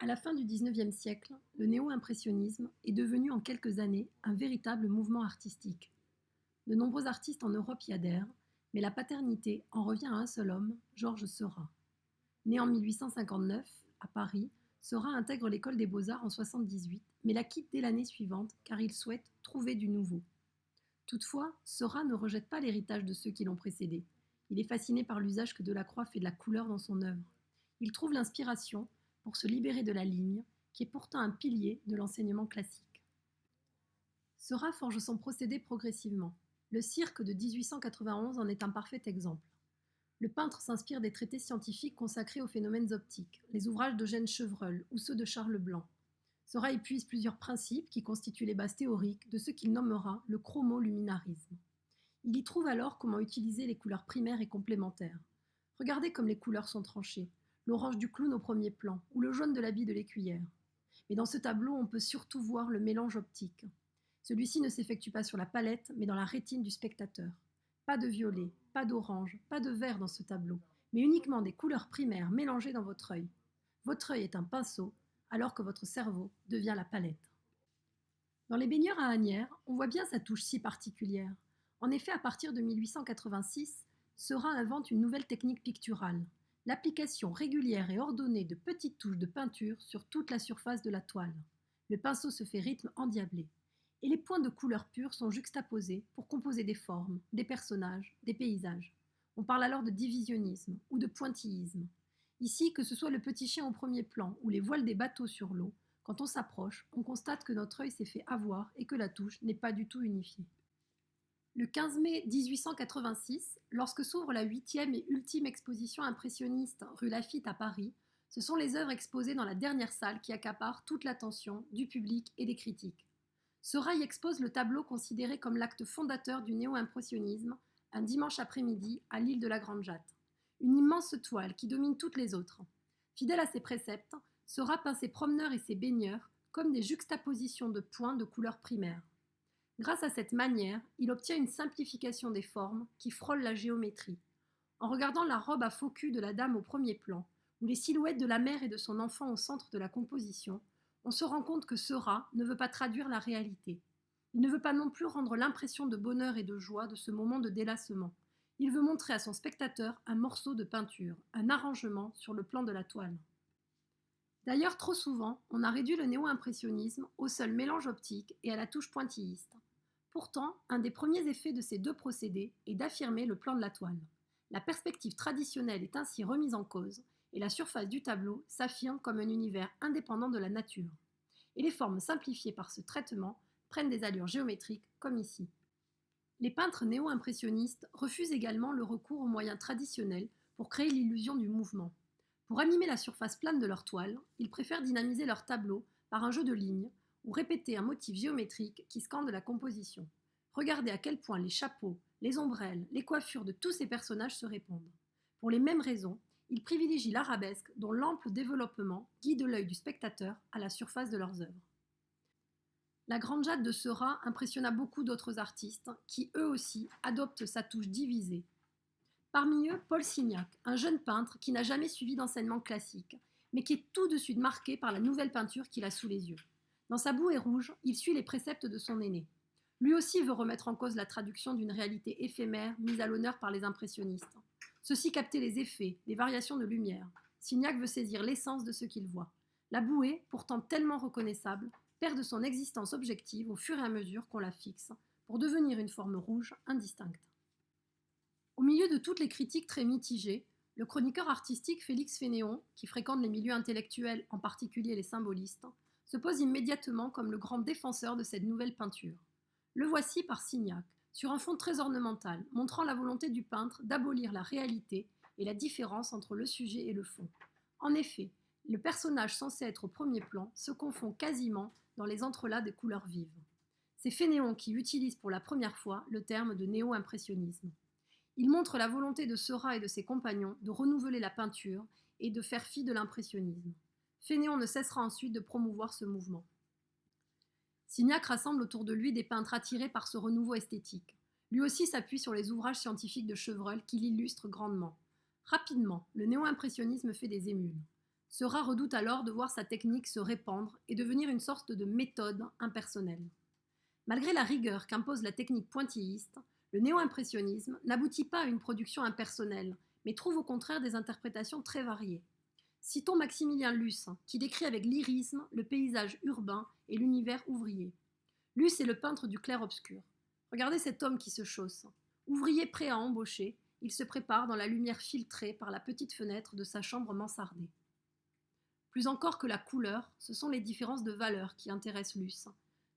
À la fin du XIXe siècle, le néo-impressionnisme est devenu en quelques années un véritable mouvement artistique. De nombreux artistes en Europe y adhèrent, mais la paternité en revient à un seul homme, Georges Seurat. Né en 1859 à Paris, Seurat intègre l'école des Beaux-Arts en 1978, mais la quitte dès l'année suivante car il souhaite trouver du nouveau. Toutefois, Seurat ne rejette pas l'héritage de ceux qui l'ont précédé. Il est fasciné par l'usage que Delacroix fait de la couleur dans son œuvre. Il trouve l'inspiration pour se libérer de la ligne, qui est pourtant un pilier de l'enseignement classique. Seurat forge son procédé progressivement. Le cirque de 1891 en est un parfait exemple. Le peintre s'inspire des traités scientifiques consacrés aux phénomènes optiques, les ouvrages d'Eugène Chevreul ou ceux de Charles Blanc. Seurat épuise plusieurs principes qui constituent les bases théoriques de ce qu'il nommera le chromoluminarisme. Il y trouve alors comment utiliser les couleurs primaires et complémentaires. Regardez comme les couleurs sont tranchées, l'orange du clown au premier plan ou le jaune de l'habit de l'écuyère. Mais dans ce tableau, on peut surtout voir le mélange optique. Celui-ci ne s'effectue pas sur la palette, mais dans la rétine du spectateur. Pas de violet, pas d'orange, pas de vert dans ce tableau, mais uniquement des couleurs primaires mélangées dans votre œil. Votre œil est un pinceau, alors que votre cerveau devient la palette. Dans les baigneurs à Asnières, on voit bien sa touche si particulière. En effet, à partir de 1886, Seurat invente une nouvelle technique picturale, l'application régulière et ordonnée de petites touches de peinture sur toute la surface de la toile. Le pinceau se fait rythme endiablé, et les points de couleur pure sont juxtaposés pour composer des formes, des personnages, des paysages. On parle alors de divisionnisme ou de pointillisme. Ici, que ce soit le petit chien au premier plan ou les voiles des bateaux sur l'eau, quand on s'approche, on constate que notre œil s'est fait avoir et que la touche n'est pas du tout unifiée. Le 15 mai 1886, lorsque s'ouvre la 8e et ultime exposition impressionniste rue Laffitte à Paris, ce sont les œuvres exposées dans la dernière salle qui accaparent toute l'attention du public et des critiques. Seurat y expose le tableau considéré comme l'acte fondateur du néo-impressionnisme, un dimanche après-midi à l'île de la Grande Jatte. Une immense toile qui domine toutes les autres. Fidèle à ses préceptes, Seurat peint ses promeneurs et ses baigneurs comme des juxtapositions de points de couleur primaire. Grâce à cette manière, il obtient une simplification des formes qui frôle la géométrie. En regardant la robe à faux cul de la dame au premier plan, ou les silhouettes de la mère et de son enfant au centre de la composition, on se rend compte que Seurat ne veut pas traduire la réalité. Il ne veut pas non plus rendre l'impression de bonheur et de joie de ce moment de délassement. Il veut montrer à son spectateur un morceau de peinture, un arrangement sur le plan de la toile. D'ailleurs, trop souvent, on a réduit le néo-impressionnisme au seul mélange optique et à la touche pointilliste. Pourtant, un des premiers effets de ces deux procédés est d'affirmer le plan de la toile. La perspective traditionnelle est ainsi remise en cause et la surface du tableau s'affirme comme un univers indépendant de la nature. Et les formes simplifiées par ce traitement prennent des allures géométriques comme ici. Les peintres néo-impressionnistes refusent également le recours aux moyens traditionnels pour créer l'illusion du mouvement. Pour animer la surface plane de leur toile, ils préfèrent dynamiser leur tableau par un jeu de lignes ou répéter un motif géométrique qui scande la composition. Regardez à quel point les chapeaux, les ombrelles, les coiffures de tous ces personnages se répondent. Pour les mêmes raisons, ils privilégient l'arabesque dont l'ample développement guide l'œil du spectateur à la surface de leurs œuvres. La Grande Jatte de Seurat impressionna beaucoup d'autres artistes qui, eux aussi, adoptent sa touche divisée. Parmi eux, Paul Signac, un jeune peintre qui n'a jamais suivi d'enseignement classique, mais qui est tout de suite marqué par la nouvelle peinture qu'il a sous les yeux. Dans sa bouée rouge, il suit les préceptes de son aîné. Lui aussi veut remettre en cause la traduction d'une réalité éphémère mise à l'honneur par les impressionnistes. Ceux-ci captaient les effets, les variations de lumière. Signac veut saisir l'essence de ce qu'il voit. La bouée, pourtant tellement reconnaissable, perd de son existence objective au fur et à mesure qu'on la fixe, pour devenir une forme rouge indistincte. Au milieu de toutes les critiques très mitigées, le chroniqueur artistique Félix Fénéon, qui fréquente les milieux intellectuels, en particulier les symbolistes, se pose immédiatement comme le grand défenseur de cette nouvelle peinture. Le voici par Signac, sur un fond très ornemental, montrant la volonté du peintre d'abolir la réalité et la différence entre le sujet et le fond. En effet, le personnage censé être au premier plan se confond quasiment dans les entrelacs des couleurs vives. C'est Fénéon qui utilise pour la première fois le terme de néo-impressionnisme. Il montre la volonté de Seurat et de ses compagnons de renouveler la peinture et de faire fi de l'impressionnisme. Fénéon ne cessera ensuite de promouvoir ce mouvement. Signac rassemble autour de lui des peintres attirés par ce renouveau esthétique. Lui aussi s'appuie sur les ouvrages scientifiques de Chevreul qui l'illustrent grandement. Rapidement, le néo-impressionnisme fait des émules. Seurat redoute alors de voir sa technique se répandre et devenir une sorte de méthode impersonnelle. Malgré la rigueur qu'impose la technique pointilliste, le néo-impressionnisme n'aboutit pas à une production impersonnelle, mais trouve au contraire des interprétations très variées. Citons Maximilien Luce, qui décrit avec lyrisme le paysage urbain et l'univers ouvrier. Luce est le peintre du clair-obscur. Regardez cet homme qui se chausse. Ouvrier prêt à embaucher, il se prépare dans la lumière filtrée par la petite fenêtre de sa chambre mansardée. Plus encore que la couleur, ce sont les différences de valeur qui intéressent Luce.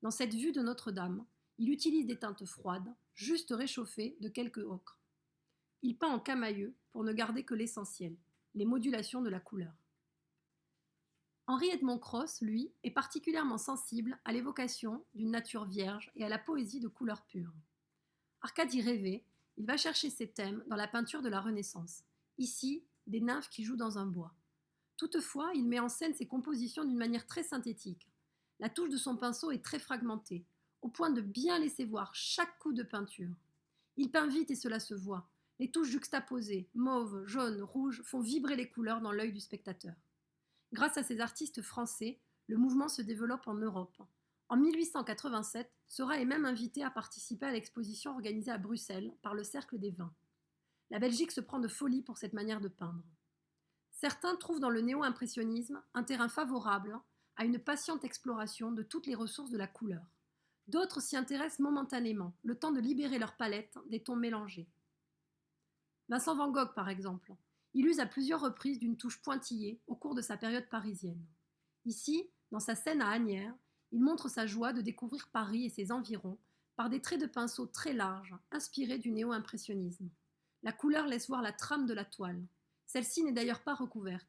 Dans cette vue de Notre-Dame, il utilise des teintes froides, juste réchauffées de quelques ocres. Il peint en camailleux pour ne garder que l'essentiel, les modulations de la couleur. Henri Edmond Cross, lui, est particulièrement sensible à l'évocation d'une nature vierge et à la poésie de couleurs pures. Arcadie rêvé, il va chercher ses thèmes dans la peinture de la Renaissance. Ici, des nymphes qui jouent dans un bois. Toutefois, il met en scène ses compositions d'une manière très synthétique. La touche de son pinceau est très fragmentée, au point de bien laisser voir chaque coup de peinture. Il peint vite et cela se voit. Les touches juxtaposées, mauve, jaune, rouge, font vibrer les couleurs dans l'œil du spectateur. Grâce à ces artistes français, le mouvement se développe en Europe. En 1887, Seurat est même invité à participer à l'exposition organisée à Bruxelles par le Cercle des Vins. La Belgique se prend de folie pour cette manière de peindre. Certains trouvent dans le néo-impressionnisme un terrain favorable à une patiente exploration de toutes les ressources de la couleur. D'autres s'y intéressent momentanément, le temps de libérer leur palette des tons mélangés. Vincent van Gogh, par exemple, il use à plusieurs reprises d'une touche pointillée au cours de sa période parisienne. Ici, dans sa scène à Asnières, il montre sa joie de découvrir Paris et ses environs par des traits de pinceau très larges, inspirés du néo-impressionnisme. La couleur laisse voir la trame de la toile. Celle-ci n'est d'ailleurs pas recouverte.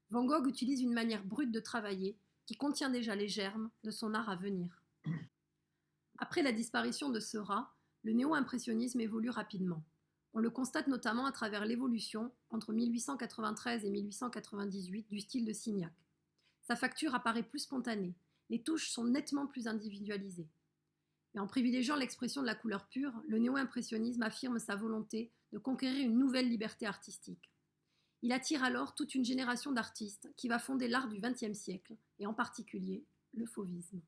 Van Gogh utilise une manière brute de travailler qui contient déjà les germes de son art à venir. Après la disparition de Seurat, le néo-impressionnisme évolue rapidement. On le constate notamment à travers l'évolution, entre 1893 et 1898, du style de Signac. Sa facture apparaît plus spontanée, les touches sont nettement plus individualisées. Mais en privilégiant l'expression de la couleur pure, le néo-impressionnisme affirme sa volonté de conquérir une nouvelle liberté artistique. Il attire alors toute une génération d'artistes qui va fonder l'art du XXe siècle, et en particulier le fauvisme.